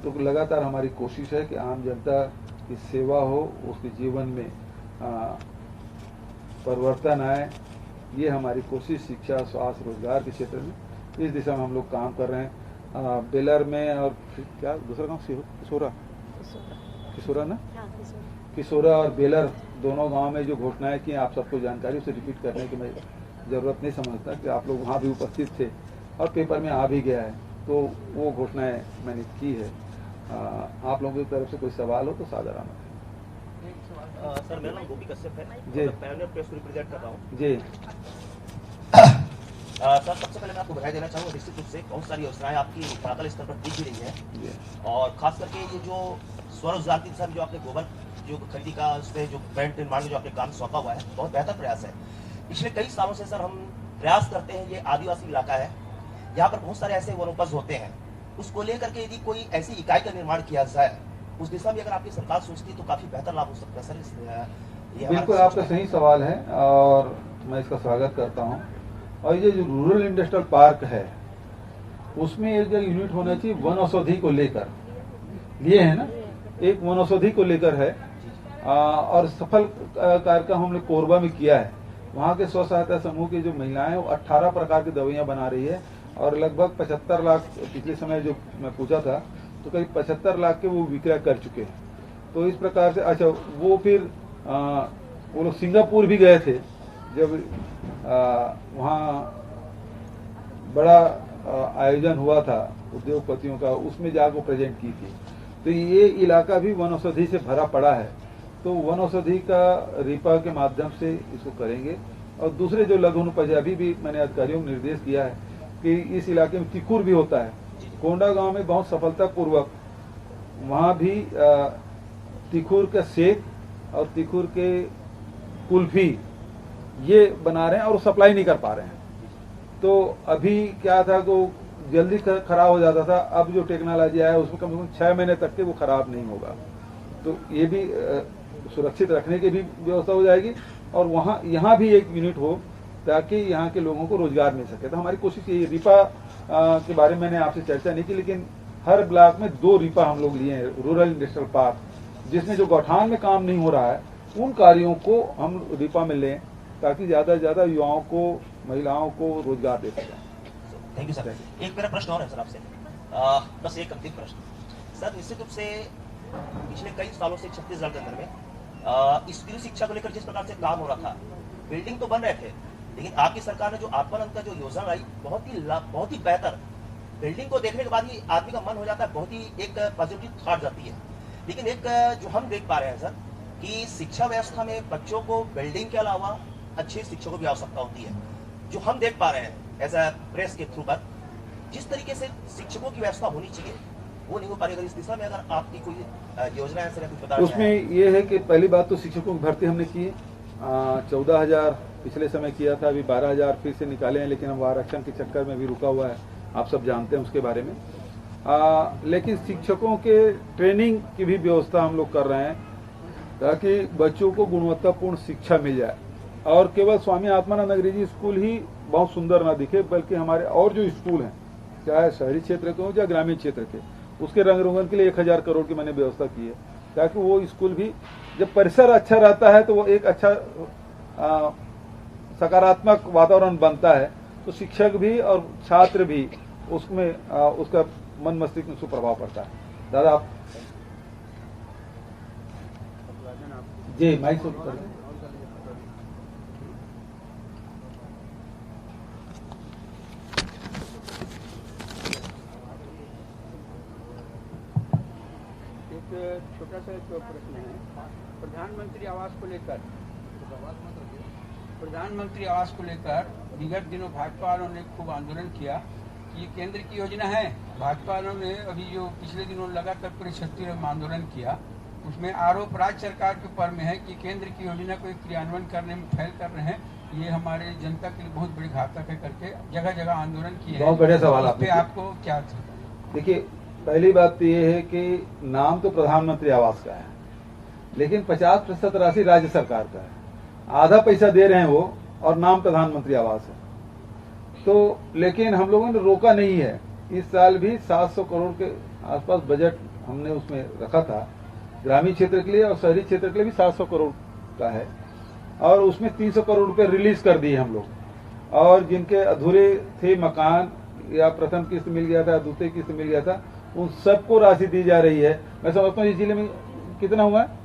तो लगातार हमारी कोशिश है कि आम जनता की सेवा हो, उसके जीवन में परिवर्तन आए। ये हमारी कोशिश शिक्षा, स्वास्थ्य, रोजगार के क्षेत्र में इस दिशा में हम लोग काम कर रहे हैं। बेलर में और क्या दूसरा गाँव किशोरा ना, किशोरा और बेलर दोनों गांव में जो घोषणाएं की आप सबको जानकारी, उसे रिपीट करने की मैं जरूरत नहीं समझता कि आप लोग वहाँ भी उपस्थित थे और पेपर में आ भी गया है, तो वो घोषणाएं मैंने की है। आप लोगों की तरफ से कोई सवाल हो तो सादर आना। सर मेरा नाम गोपी कश्यप है जी, पैनियर प्रेस को रिप्रेजेंट कर रहा हूँ जी। सर सबसे पहले मैं आपको बधाई देना चाहूँगा, निश्चित रूप से बहुत सारी योजनाएं आपकी तनातल स्तर पर दिख भी रही है और खास करके ये जो स्वरोजगार की दिशा में जो आपने गोबर जो खरीदी का उस पर जो पेंट निर्माण में जो आपने काम सौंपा हुआ है, बहुत बेहतर प्रयास है। पिछले कई सालों से सर हम प्रयास करते हैं, ये आदिवासी इलाका है, यहाँ पर बहुत सारे ऐसे वनोपज होते हैं, उसको लेकर के यदि कोई ऐसी इकाई का निर्माण किया जाए उस दिशा में अगर आपकी सरकार सोचती तो काफी बेहतर लाभ हो सकता है सर। बिल्कुल आपका सही सवाल है और मैं इसका स्वागत करता हूँ। और ये जो रूरल इंडस्ट्रियल पार्क है उसमें एक यूनिट होना चाहिए वन औषधि को लेकर, लिए है ना, एक वन औषधि को लेकर है। और सफल कार्यक्रम हमने कोरबा में किया है। वहाँ के स्व सहायता समूह की जो महिलाएं वो 18 प्रकार की दवाइयाँ बना रही है और लगभग 75 लाख, पिछले समय जो मैं पूछा था तो करीब 75 लाख के वो विक्रय कर चुके हैं। तो इस प्रकार से अच्छा वो फिर वो लोग सिंगापुर भी गए थे, जब वहाँ बड़ा आयोजन हुआ था उद्योगपतियों का, उसमें जाकर प्रेजेंट की थी। तो ये इलाका भी वनौषधि से भरा पड़ा है, तो वनौषधि का रिपा के माध्यम से इसको करेंगे। और दूसरे जो लघु अनुपज, अभी भी मैंने अधिकारियों को निर्देश दिया है कि इस इलाके में तिकुर भी होता है। कोंडा गांव में बहुत सफलतापूर्वक वहाँ भी तिकुर का शेक और तिकुर के कुल्फी ये बना रहे हैं और सप्लाई नहीं कर पा रहे हैं। तो अभी क्या था कि जल्दी खराब हो जाता था, अब जो टेक्नोलॉजी आया उसमें कम से कम 6 महीने तक के वो खराब नहीं होगा। तो ये भी सुरक्षित रखने की भी व्यवस्था हो जाएगी और वहाँ यहाँ भी एक यूनिट हो ताकि यहाँ के लोगों को रोजगार मिल सके। तो हमारी कोशिश ये रिपा के बारे में मैंने आपसे चर्चा नहीं की, लेकिन हर ब्लॉक में 2 रिपा हम लोग लिए हैं, रूरल इंडस्ट्रियल पार्क, जिसमें जो गौठान में काम नहीं हो रहा है उन कार्यों को हम रिपा में लें ताकि ज्यादा से ज्यादा युवाओं को, महिलाओं को रोजगार दे सकें। Thank you sir. एक मेरा प्रश्न और है सर आपसे, बस एक अंतिम प्रश्न सर। निश्चित रूप से पिछले कई सालों से छत्तीसगढ़ के अंदर में स्त्री शिक्षा को लेकर जिस प्रकार से काम हो रहा था, बिल्डिंग तो बन रहे थे, लेकिन आपकी सरकार ने जो आत्मानंद का जो योजना लाई बहुत ही बेहतर, बिल्डिंग को देखने के बाद ही आदमी का मन हो जाता है, बहुत ही एक पॉजिटिव थॉट जाती है। लेकिन एक जो हम देख पा रहे हैं सर कि शिक्षा व्यवस्था में बच्चों को बिल्डिंग के अलावा अच्छे शिक्षकों की आवश्यकता होती है। जो हम देख पा रहे हैं एज अ प्रेस के थ्रू पर, जिस तरीके से शिक्षकों की व्यवस्था होनी चाहिए वो नहीं हो पा रही। अगर इस दिशा में अगर आपकी कोई योजना है सर, कुछ बता। उसमें ये है कि पहली बात तो शिक्षकों की भर्ती हमने की, 14,000 पिछले समय किया था, अभी 12,000 फिर से निकाले हैं, लेकिन अब आरक्षण के चक्कर में भी रुका हुआ है, आप सब जानते हैं उसके बारे में। लेकिन शिक्षकों के ट्रेनिंग की भी व्यवस्था हम लोग कर रहे हैं ताकि बच्चों को गुणवत्तापूर्ण शिक्षा मिल जाए। और केवल स्वामी आत्मानंद अंग्रेजी स्कूल ही बहुत सुंदर ना दिखे, बल्कि हमारे और जो स्कूल हैं, चाहे शहरी क्षेत्र के हों या ग्रामीण क्षेत्र के, उसके रंग रोगन के लिए 1,000 करोड़ की मैंने व्यवस्था की है ताकि वो स्कूल भी, जब परिसर अच्छा रहता है तो वो एक अच्छा सकारात्मक वातावरण बनता है, तो शिक्षक भी और छात्र भी उसमें उसका मन मस्तिष्क में सुप्रभाव पड़ता है। दादा आप जी माइक शुरू कर। एक छोटा सा प्रश्न है प्रधानमंत्री आवास को लेकर विगत दिनों भाजपा वालों ने खूब आंदोलन किया कि ये केंद्र की योजना है। भाजपा वालों ने अभी जो पिछले दिनों लगातार पूरे छत्तीसगढ़ में आंदोलन किया, उसमें आरोप राज्य सरकार के ऊपर में है कि केंद्र की योजना को क्रियान्वयन करने में फेल कर रहे हैं, ये हमारे जनता के लिए बहुत बड़ी घातक है करके जगह जगह आंदोलन किए। बहुत बढ़िया सवाल आपको क्या? देखिए, पहली बात तो ये है कि नाम तो प्रधानमंत्री आवास का है, लेकिन 50% राशि राज्य सरकार का है, आधा पैसा दे रहे हैं वो और नाम प्रधानमंत्री आवास है। तो लेकिन हम लोगों ने रोका नहीं है, इस साल भी 700 करोड़ के आसपास बजट हमने उसमें रखा था। ग्रामीण क्षेत्र के लिए और शहरी क्षेत्र के लिए भी 700 करोड़ का है, और उसमें 300 करोड़ रुपए रिलीज कर दिए हम लोग। और जिनके अधूरे थे मकान, या प्रथम किस्त मिल गया था, द्वितीय किस्त मिल गया था, उन सबको राशि दी जा रही है। मैं समझता हूँ इस जिले में कितना हुआ है?